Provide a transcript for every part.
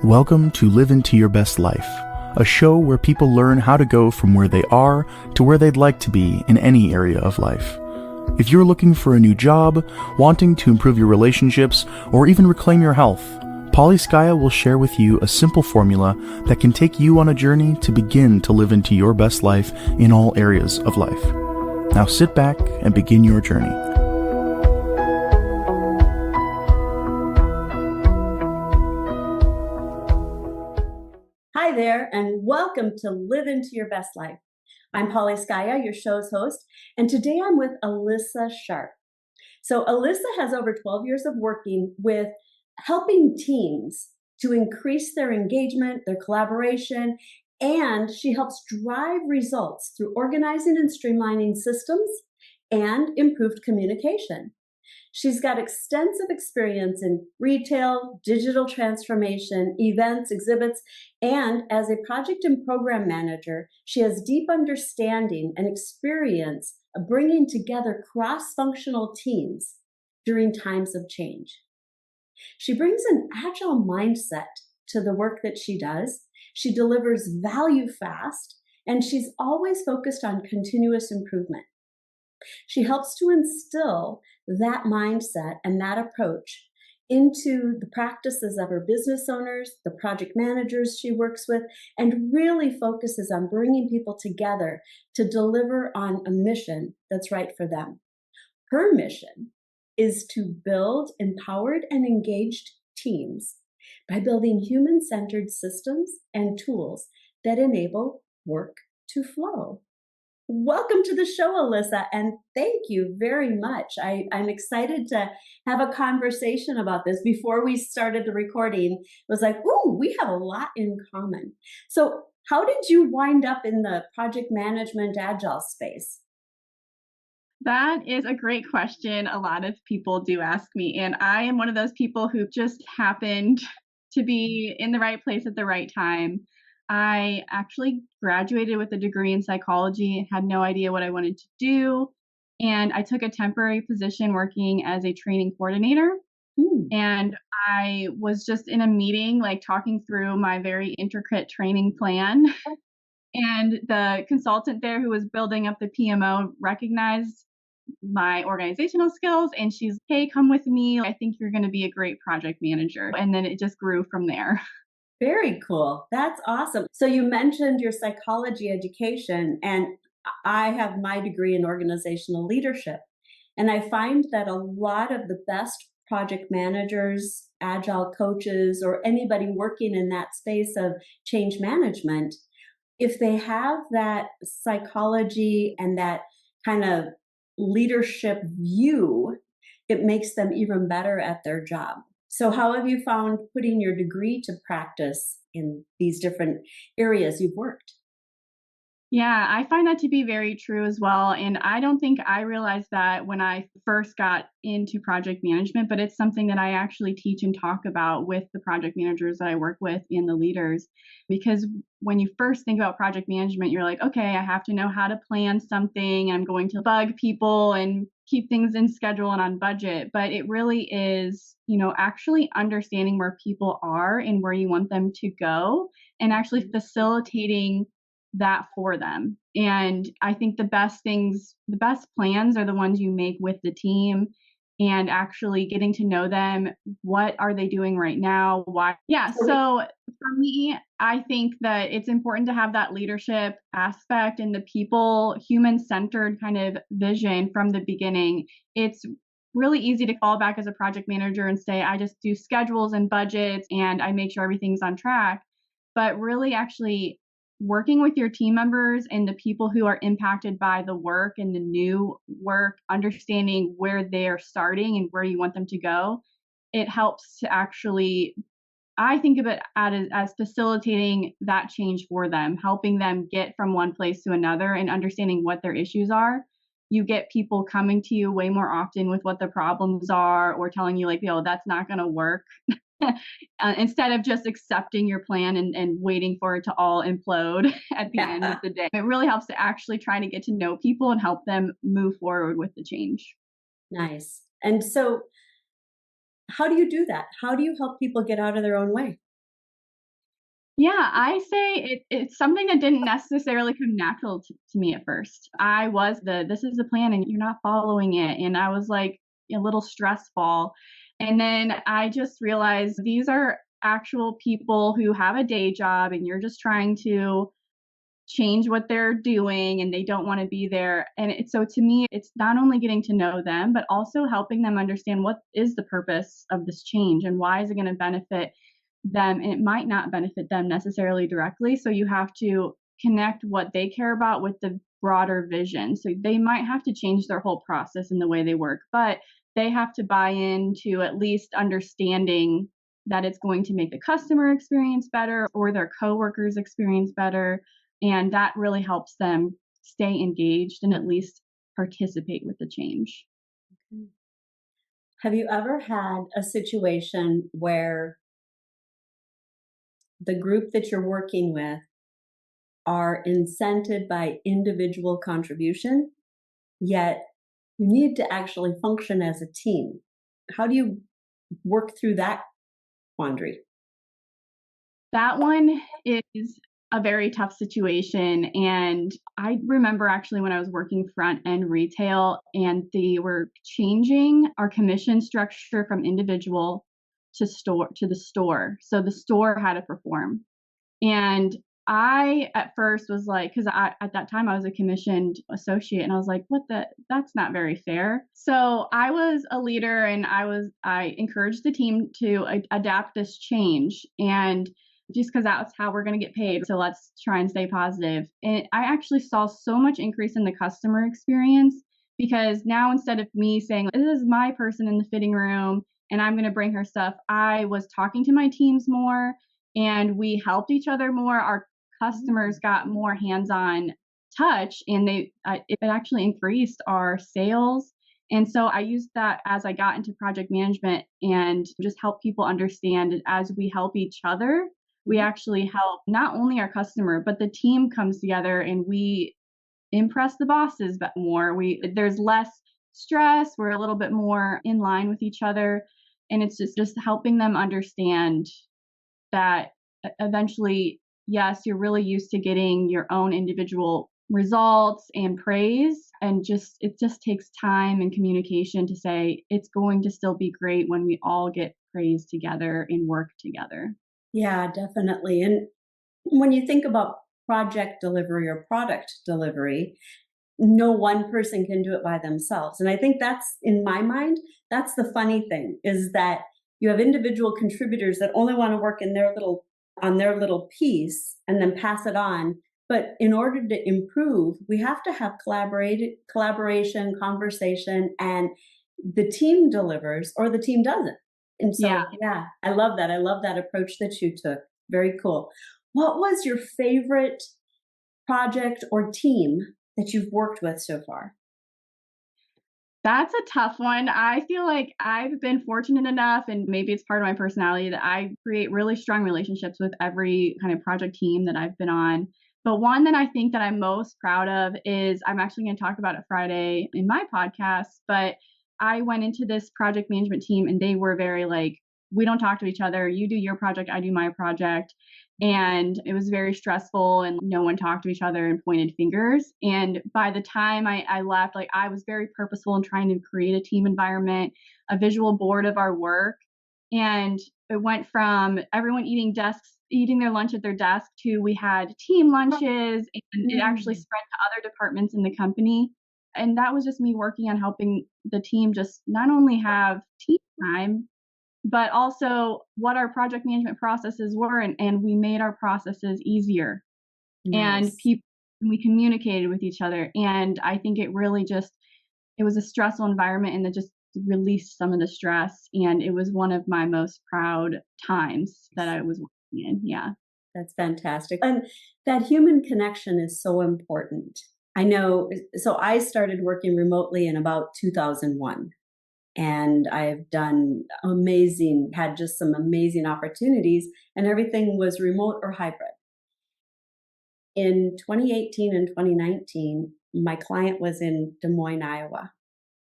Welcome to Live Into Your Best Life, a show where people learn how to go from where they are to where they'd like to be in any area of life. If you're looking for a new job, wanting to improve your relationships, or even reclaim your health, Polyskaya will share with you a simple formula that can take you on a journey to begin to live into your best life in all areas of life. Now sit back and begin your journey. Hi there, and welcome to Live Into Your Best Life. I'm Polyskaya, your show's host, and today I'm with Alyssa Sharp. So Alyssa has over 12 years of working with helping teams to increase their engagement, their collaboration, and she helps drive results through organizing and streamlining systems and improved communication. She's got extensive experience in retail, digital transformation, events, exhibits, and as a project and program manager, she has deep understanding and experience of bringing together cross-functional teams during times of change. She brings an agile mindset to the work that she does. She delivers value fast, and she's always focused on continuous improvement. She helps to instill that mindset and that approach into the practices of her business owners, the project managers she works with, and really focuses on bringing people together to deliver on a mission that's right for them. Her mission is to build empowered and engaged teams by building human-centered systems and tools that enable work to flow. Welcome to the show, Alyssa, and thank you very much. I'm excited to have a conversation about this. Before we started the recording, it was like, ooh, we have a lot in common. So how did you wind up in the project management agile space? That is a great question. A lot of people do ask me, and I am one of those people who just happened to be in the right place at the right time. I actually graduated with a degree in psychology, had no idea what I wanted to do, and I took a temporary position working as a training coordinator. And I was just in a meeting, like talking through my very intricate training plan. And the consultant there who was building up the PMO recognized my organizational skills, and she's, hey, come with me. I think you're going to be a great project manager. And then it just grew from there. Very cool. That's awesome. So you mentioned your psychology education, and I have my degree in organizational leadership. And I find that a lot of the best project managers, agile coaches, or anybody working in that space of change management, if they have that psychology and that kind of leadership view, it makes them even better at their job. So how have you found putting your degree to practice in these different areas you've worked? Yeah, I find that to be very true as well. And I don't think I realized that when I first got into project management, but it's something that I actually teach and talk about with the project managers that I work with and the leaders. Because when you first think about project management, you're like, okay, I have to know how to plan something. I'm going to bug people and keep things in schedule and on budget. But it really is, actually understanding where people are and where you want them to go and actually facilitating that for them. And I think the best plans are the ones you make with the team and actually getting to know them. What are they doing right now? Why? Yeah. So for me, I think that it's important to have that leadership aspect and the people, human centered kind of vision from the beginning. It's really easy to fall back as a project manager and say, I just do schedules and budgets and I make sure everything's on track. But really actually working with your team members and the people who are impacted by the work and the new work, understanding where they're starting and where you want them to go, it helps to actually, I think of it as facilitating that change for them, helping them get from one place to another and understanding what their issues are. You get people coming to you way more often with what the problems are or telling you like, that's not going to work. Instead of just accepting your plan and waiting for it to all implode at the end of the day. It really helps to actually try to get to know people and help them move forward with the change. Nice. And so how do you do that? How do you help people get out of their own way? Yeah, I say it's something that didn't necessarily come natural to me at first. I was this is the plan and you're not following it. And I was like a little stressful. And then I just realized these are actual people who have a day job and you're just trying to change what they're doing and they don't want to be there. And so to me, it's not only getting to know them, but also helping them understand what is the purpose of this change and why is it going to benefit them. And it might not benefit them necessarily directly. So you have to connect what they care about with the broader vision. So they might have to change their whole process in the way they work, but they have to buy into at least understanding that it's going to make the customer experience better or their coworkers experience better, and that really helps them stay engaged and at least participate with the change. Have you ever had a situation where the group that you're working with are incented by individual contribution, yet you need to actually function as a team? How do you work through that quandary? That one is a very tough situation. And I remember actually when I was working front end retail and they were changing our commission structure from individual to the store. So the store had to perform. And I at first was like, because I at that time I was a commissioned associate, and I was like, that's not very fair. So I was a leader, and I encouraged the team to adapt this change, and just because that's how we're going to get paid. So let's try and stay positive. And I actually saw so much increase in the customer experience because now instead of me saying, this is my person in the fitting room and I'm going to bring her stuff, I was talking to my teams more and we helped each other more. Our customers got more hands-on touch, and it actually increased our sales. And so I used that as I got into project management and just help people understand that as we help each other, we actually help not only our customer, but the team comes together and we impress the bosses but more. There's less stress. We're a little bit more in line with each other. And it's just helping them understand that eventually, yes, you're really used to getting your own individual results and praise. And it just takes time and communication to say it's going to still be great when we all get praise together and work together. Yeah, definitely. And when you think about project delivery or product delivery, no one person can do it by themselves. And I think that's, in my mind, that's the funny thing, is that you have individual contributors that only want to work in on their little piece and then pass it on. But in order to improve, we have to have collaboration, conversation, and the team delivers or the team doesn't. And so, yeah, I love that. I love that approach that you took. Very cool. What was your favorite project or team that you've worked with so far? That's a tough one. I feel like I've been fortunate enough, and maybe it's part of my personality, that I create really strong relationships with every kind of project team that I've been on. But one that I think that I'm most proud of is I'm actually going to talk about it Friday in my podcast. But I went into this project management team and they were very like, we don't talk to each other. You do your project, I do my project. And it was very stressful and no one talked to each other and pointed fingers. And by the time I left, like I was very purposeful in trying to create a team environment, a visual board of our work. And it went from everyone eating their lunch at their desk to we had team lunches, and it actually spread to other departments in the company. And that was just me working on helping the team just not only have team time, but also what our project management processes were. And we made our processes easier. And Nice. we communicated with each other. And I think it was a stressful environment and it just released some of the stress. And it was one of my most proud times that I was working in. Yeah. That's fantastic. And that human connection is so important. I know, so I started working remotely in about 2001. And I've had just some amazing opportunities, and everything was remote or hybrid. In 2018 and 2019, my client was in Des Moines, Iowa,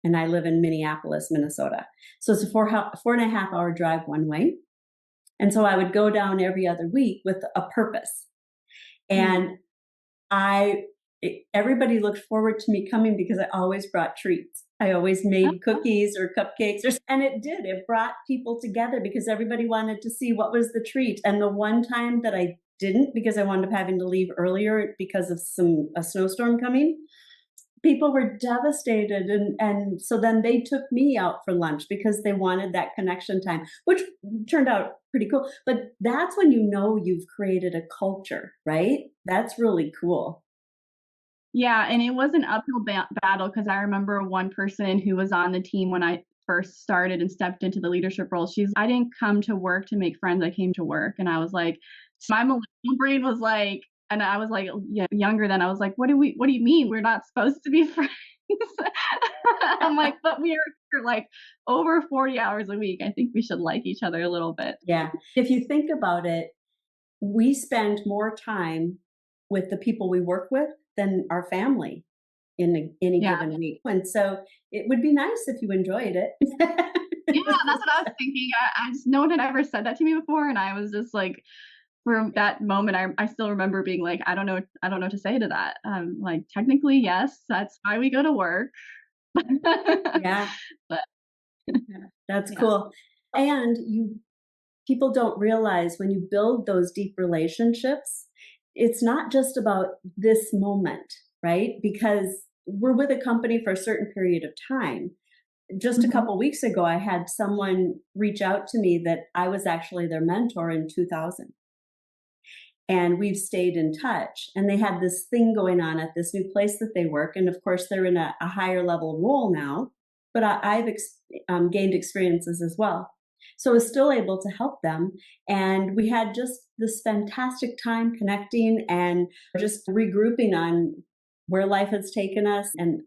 and I live in Minneapolis, Minnesota. So it's a 4.5 hour drive one way. And so I would go down every other week with a purpose. And everybody looked forward to me coming because I always brought treats. I always made cookies or cupcakes, and it brought people together because everybody wanted to see what was the treat. And the one time that I didn't, because I wound up having to leave earlier because of a snowstorm coming, people were devastated. And so then they took me out for lunch because they wanted that connection time, which turned out pretty cool. But that's when you know you've created a culture, right? That's really cool. Yeah, and it was an uphill battle because I remember one person who was on the team when I first started and stepped into the leadership role. I didn't come to work to make friends. I came to work, and I was like, my millennial brain was like, and I was like, yeah, younger than I was like, what do you mean we're not supposed to be friends? I'm like, but we're like over 40 hours a week. I think we should like each other a little bit. Yeah. If you think about it, we spend more time with the people we work with than our family in any given week. And so it would be nice if you enjoyed it. Yeah, that's what I was thinking. I just, no one had ever said that to me before. And I was just like, for that moment, I still remember being like, I don't know what to say to that. Like, technically, yes, that's why we go to work. Yeah. But that's cool. And people don't realize when you build those deep relationships, it's not just about this moment, right? Because we're with a company for a certain period of time. Just a couple weeks ago, I had someone reach out to me that I was actually their mentor in 2000. And we've stayed in touch. And they had this thing going on at this new place that they work. And of course, they're in a higher level role now, but I've gained experiences as well. So I was still able to help them. And we had just this fantastic time connecting and just regrouping on where life has taken us. And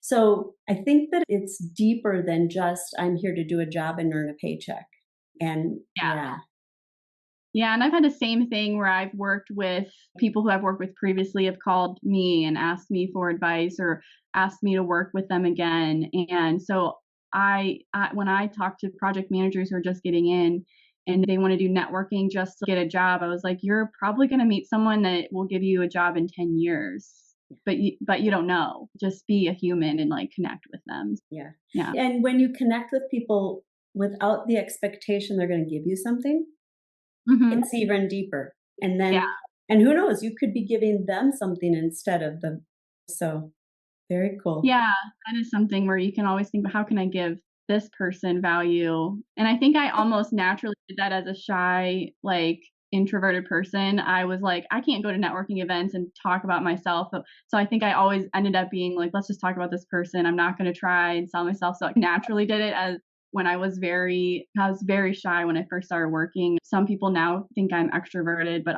so I think that it's deeper than just, I'm here to do a job and earn a paycheck. And yeah, and I've had the same thing where I've worked with people who I've worked with previously have called me and asked me for advice or asked me to work with them again. And so when I talk to project managers who are just getting in and they want to do networking just to get a job, I was like, you're probably going to meet someone that will give you a job in 10 years. But you don't know. Just be a human and like connect with them. Yeah. Yeah. And when you connect with people without the expectation they're going to give you something, it's even deeper. And then, and who knows, you could be giving them something instead of them. So very cool. Yeah, that is something where you can always think, how can I give this person value? And I think I almost naturally did that as a shy, like introverted person. I was like, I can't go to networking events and talk about myself. So I think I always ended up being like, let's just talk about this person. I'm not going to try and sell myself. So I naturally did it as when I was very shy when I first started working. Some people now think I'm extroverted, but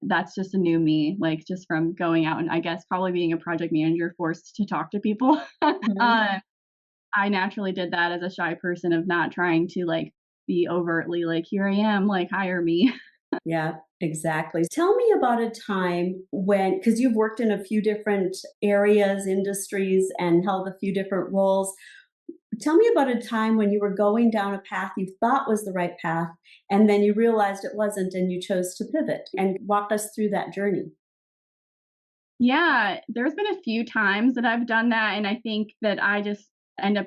that's just a new me, like just from going out and I guess probably being a project manager forced to talk to people. I naturally did that as a shy person of not trying to like be overtly like, here I am, like hire me. Yeah, exactly. Tell me about a time when, because you've worked in a few different areas, industries, and held a few different roles. Tell me about a time when you were going down a path you thought was the right path, and then you realized it wasn't, and you chose to pivot, and walk us through that journey. Yeah, there's been a few times that I've done that, and I think that I just end up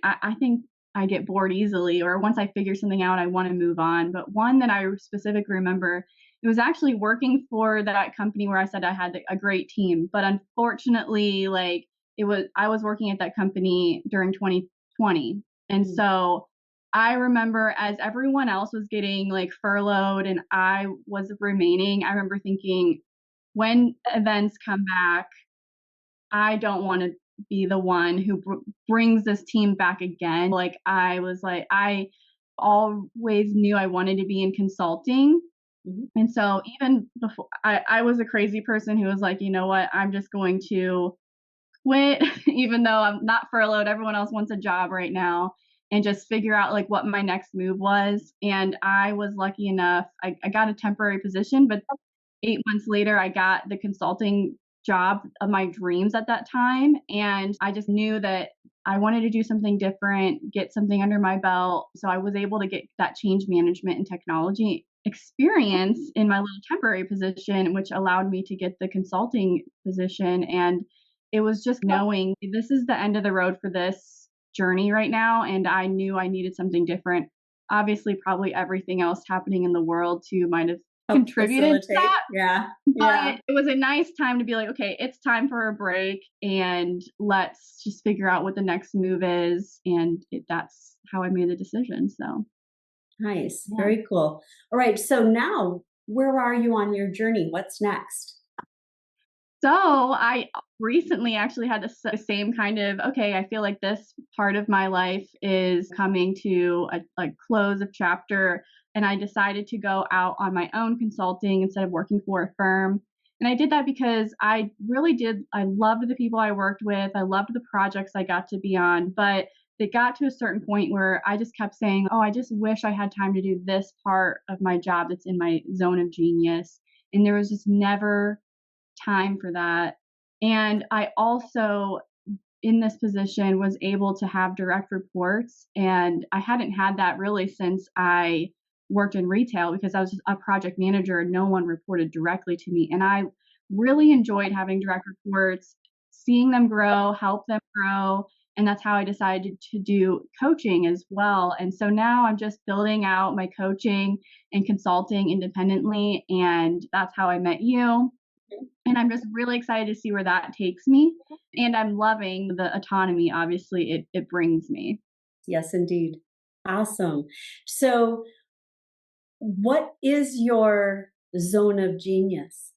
I think I get bored easily, or once I figure something out, I want to move on. But one that I specifically remember, it was actually working for that company where I said I had a great team, but unfortunately, like I was working at that company during 2020. And so I remember as everyone else was getting like furloughed and I was remaining, I remember thinking, when events come back, I don't want to be the one who brings this team back again. Like I was like, I always knew I wanted to be in consulting. And so even before I was a crazy person who was like, you know what, I'm just going to quit, even though I'm not furloughed. Everyone else wants a job right now, and just figure out like what my next move was. And I was lucky enough, I got a temporary position, but 8 months later, I got the consulting job of my dreams at that time. And I just knew that I wanted to do something different, get something under my belt. So I was able to get that change management and technology experience in my little temporary position, which allowed me to get the consulting position. And it was just knowing this is the end of the road for this journey right now. And I knew I needed something different. Obviously, probably everything else happening in the world too might have contributed to that. Yeah. But it was a nice time to be like, okay, it's time for a break and let's just figure out what the next move is. And that's how I made the decision. So Nice. yeah. Very cool. All right. So now, where are you on your journey? What's next? So I recently actually had the same kind of, okay, I feel like this part of my life is coming to a close of chapter. And I decided to go out on my own consulting instead of working for a firm. And I did that because I really did. I loved the people I worked with. I loved the projects I got to be on. But it got to a certain point where I just kept saying, oh, I just wish I had time to do this part of my job that's in my zone of genius. And there was just never time for that. And I also, in this position, was able to have direct reports. And I hadn't had that really since I worked in retail because I was just a project manager and no one reported directly to me. And I really enjoyed having direct reports, seeing them grow, help them grow. And that's how I decided to do coaching as well. And so now I'm just building out my coaching and consulting independently. And that's how I met you. And I'm just really excited to see where that takes me. And I'm loving the autonomy, obviously, it brings me. Yes, indeed. Awesome. So, what is your zone of genius?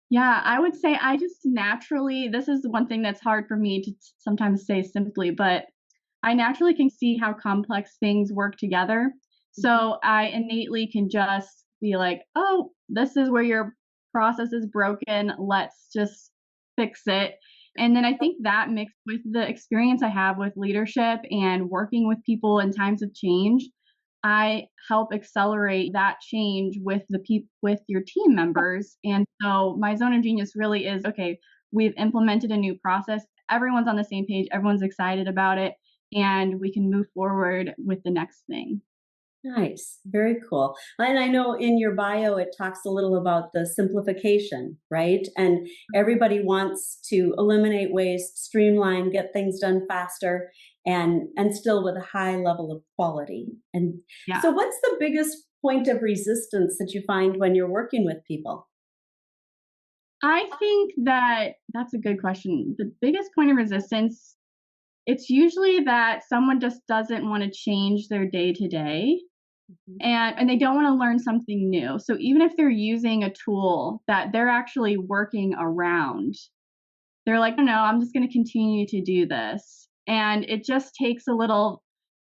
Yeah, I would say I just naturally, this is one thing that's hard for me to sometimes say simply, but I naturally can see how complex things work together. So I innately can just be like, oh, this is where your process is broken. Let's just fix it. And then I think that mixed with the experience I have with leadership and working with people in times of change, I help accelerate that change with with your team members. And so my zone of genius really is, okay, we've implemented a new process. Everyone's on the same page. Everyone's excited about it. And we can move forward with the next thing. Nice. Very cool. And I know in your bio, it talks a little about the simplification, right? And everybody wants to eliminate waste, streamline, get things done faster, and still with a high level of quality. And Yeah. so what's the biggest point of resistance that you find when you're working with people? I think that that's a good question. The biggest point of resistance, it's usually that someone just doesn't want to change their day to day and they don't want to learn something new. So even if they're using a tool that they're actually working around, they're like, no, I'm just going to continue to do this. And it just takes a little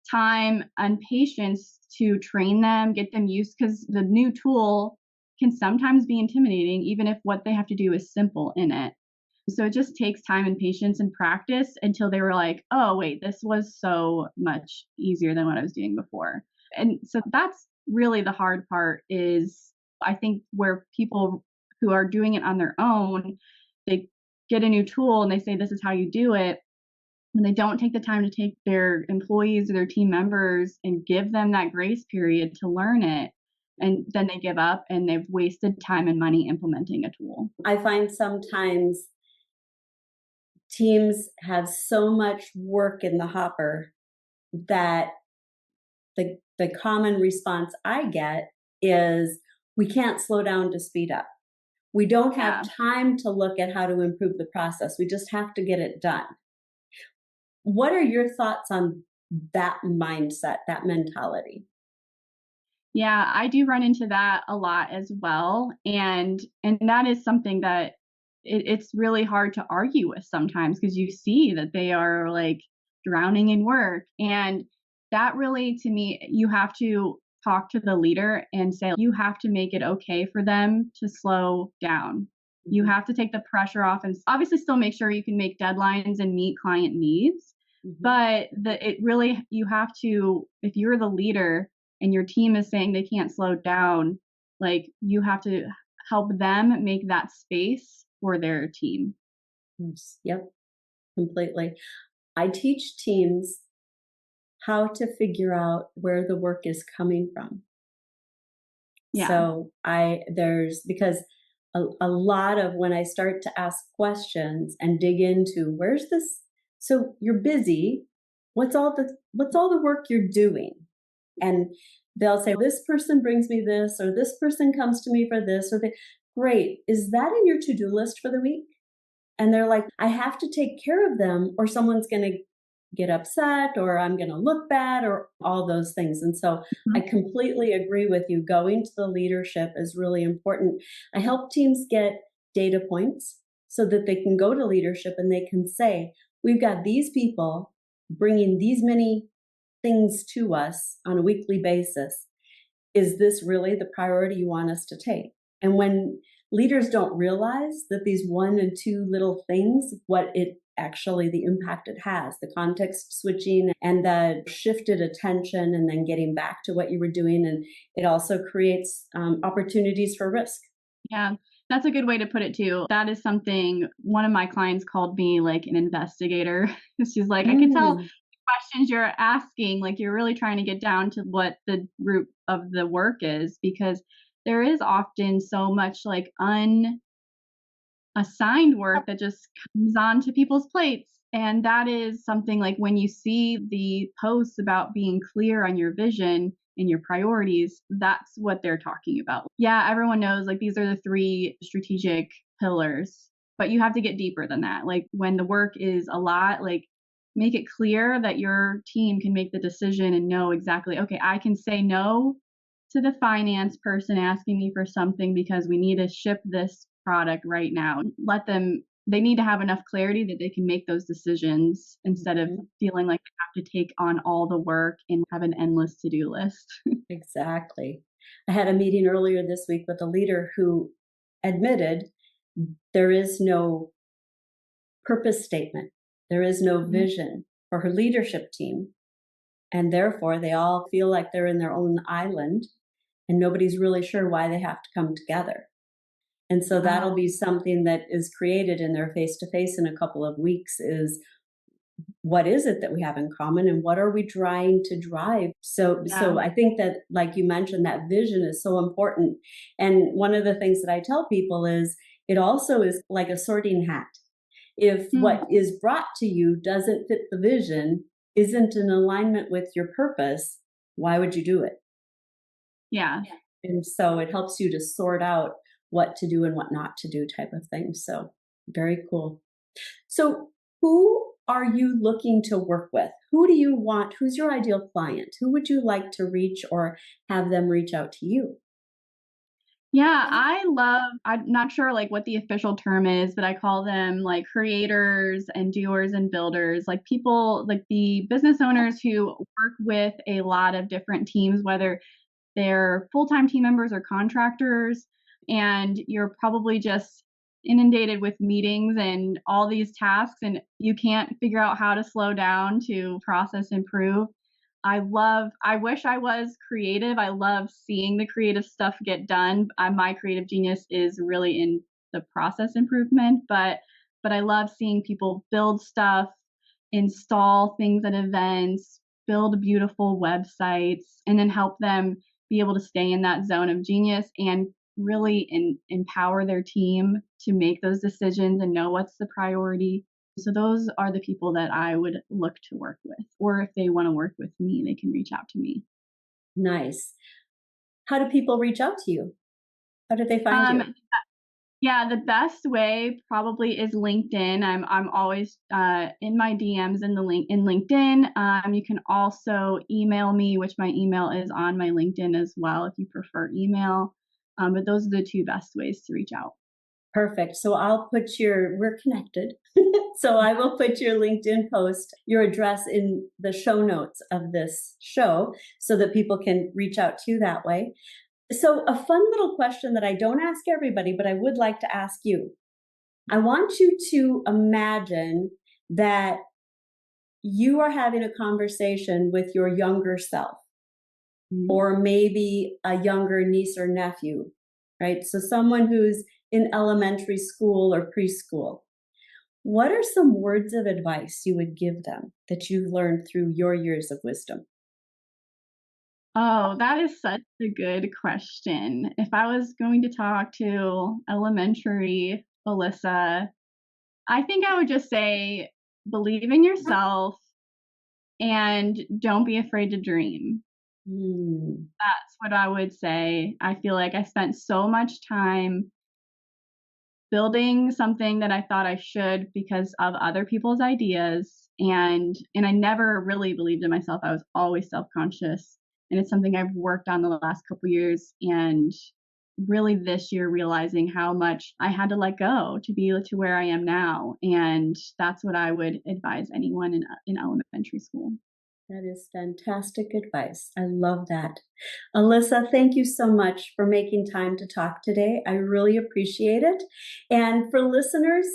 time and patience to train them, get them used, because the new tool can sometimes be intimidating, even if what they have to do is simple in it. So it just takes time and patience and practice until they were like, oh, wait, this was so much easier than what I was doing before. And so that's really the hard part is I think where people who are doing it on their own, they get a new tool and they say, this is how you do it. And they don't take the time to take their employees or their team members and give them that grace period to learn it. And then they give up and they've wasted time and money implementing a tool. I find sometimes teams have so much work in the hopper that the common response I get is we can't slow down to speed up. We don't have time to look at how to improve the process. We just have to get it done. What are your thoughts on that mindset, that mentality? Yeah, I do run into that a lot as well. And that is something that it's really hard to argue with sometimes because you see that they are like drowning in work. And that really, to me, you have to talk to the leader and say, you have to make it okay for them to slow down. You have to take the pressure off and obviously still make sure you can make deadlines and meet client needs. But it really, you have to, if you're the leader and your team is saying they can't slow down, like you have to help them make that space for their team. Yes. Yep, completely. I teach teams how to figure out where the work is coming from. Yeah. So because a lot of when I start to ask questions and dig into where's this, so you're busy, what's all the work you're doing? And they'll say, this person brings me this, or this person comes to me for this, great. Is that in your to-do list for the week? And they're like, I have to take care of them or someone's going to get upset or I'm going to look bad or all those things. And so I completely agree with you. Going to the leadership is really important. I help teams get data points so that they can go to leadership and they can say, we've got these people bringing these many things to us on a weekly basis. Is this really the priority you want us to take? And when leaders don't realize that these one and two little things, what it actually, the impact it has, the context switching and the shifted attention and then getting back to what you were doing. And it also creates opportunities for risk. Yeah, that's a good way to put it too. That is something one of my clients called me like an investigator. She's like, I can tell the questions you're asking, like you're really trying to get down to what the root of the work is, because there is often so much like unassigned work that just comes onto people's plates. And that is something like when you see the posts about being clear on your vision and your priorities, that's what they're talking about. Yeah, everyone knows like these are the 3 strategic pillars, but you have to get deeper than that. Like when the work is a lot, like make it clear that your team can make the decision and know exactly, okay, I can say no to the finance person asking me for something because we need to ship this product right now. They need to have enough clarity that they can make those decisions instead of feeling like they have to take on all the work and have an endless to-do list. Exactly. I had a meeting earlier this week with a leader who admitted there is no purpose statement. There is no vision for her leadership team. And therefore, they all feel like they're in their own island and nobody's really sure why they have to come together. And so that'll be something that is created in their face-to-face in a couple of weeks is what is it that we have in common and what are we trying to drive? So I think that, like you mentioned, that vision is so important. And one of the things that I tell people is it also is like a sorting hat. If what is brought to you doesn't fit the vision, isn't in alignment with your purpose, why would you do it? Yeah. And so it helps you to sort out what to do and what not to do type of thing. So very cool. So who are you looking to work with? Who do you want? Who's your ideal client? Who would you like to reach or have them reach out to you? Yeah, I'm not sure like what the official term is, but I call them like creators and doers and builders, like people, like the business owners who work with a lot of different teams, whether they're full-time team members or contractors, and you're probably just inundated with meetings and all these tasks, and you can't figure out how to slow down to process improve. I wish I was creative. I love seeing the creative stuff get done. My creative genius is really in the process improvement, but I love seeing people build stuff, install things at events, build beautiful websites, and then help them be able to stay in that zone of genius and really empower their team to make those decisions and know what's the priority. So those are the people that I would look to work with. Or if they want to work with me, they can reach out to me. Nice. How do people reach out to you? How did they find you? Yeah, the best way probably is LinkedIn. I'm always in my DMs in LinkedIn. You can also email me, which my email is on my LinkedIn as well if you prefer email. But those are the 2 best ways to reach out. Perfect. So we're connected. So I will put your LinkedIn post, your address in the show notes of this show so that people can reach out to you that way. So a fun little question that I don't ask everybody, but I would like to ask you. I want you to imagine that you are having a conversation with your younger self, or maybe a younger niece or nephew, right? So someone who's in elementary school or preschool. what are some words of advice you would give them that you've learned through your years of wisdom? Oh, that is such a good question. If I was going to talk to elementary Alyssa, I think I would just say believe in yourself and don't be afraid to dream. Mm, That's what I would say. I feel like I spent so much time building something that I thought I should because of other people's ideas, and I never really believed in myself. I was always self-conscious, and it's something I've worked on the last couple years, and really this year realizing how much I had to let go to be to where I am now, and that's what I would advise anyone in elementary school. that is fantastic advice. I love that. Alyssa, thank you so much for making time to talk today. I really appreciate it. And for listeners,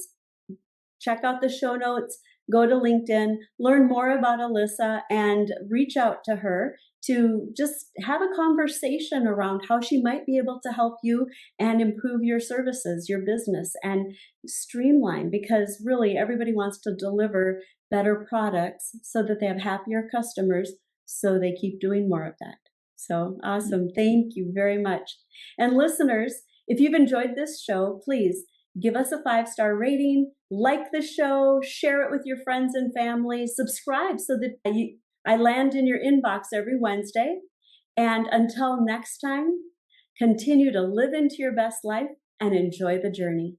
check out the show notes, go to LinkedIn, learn more about Alyssa, and reach out to her to just have a conversation around how she might be able to help you and improve your services, your business, and streamline, because really everybody wants to deliver better products so that they have happier customers, so they keep doing more of that. So awesome. Thank you very much. And listeners, if you've enjoyed this show, please give us a 5-star rating, like the show, share it with your friends and family, subscribe so that I land in your inbox every Wednesday. And until next time, continue to live into your best life and enjoy the journey.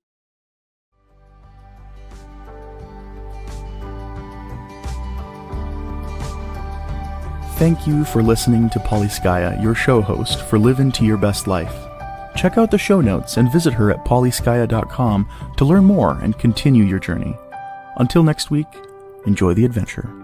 Thank you for listening to Polyskaya, your show host for Live Into Your Best Life. Check out the show notes and visit her at polyskaya.com to learn more and continue your journey. Until next week, enjoy the adventure.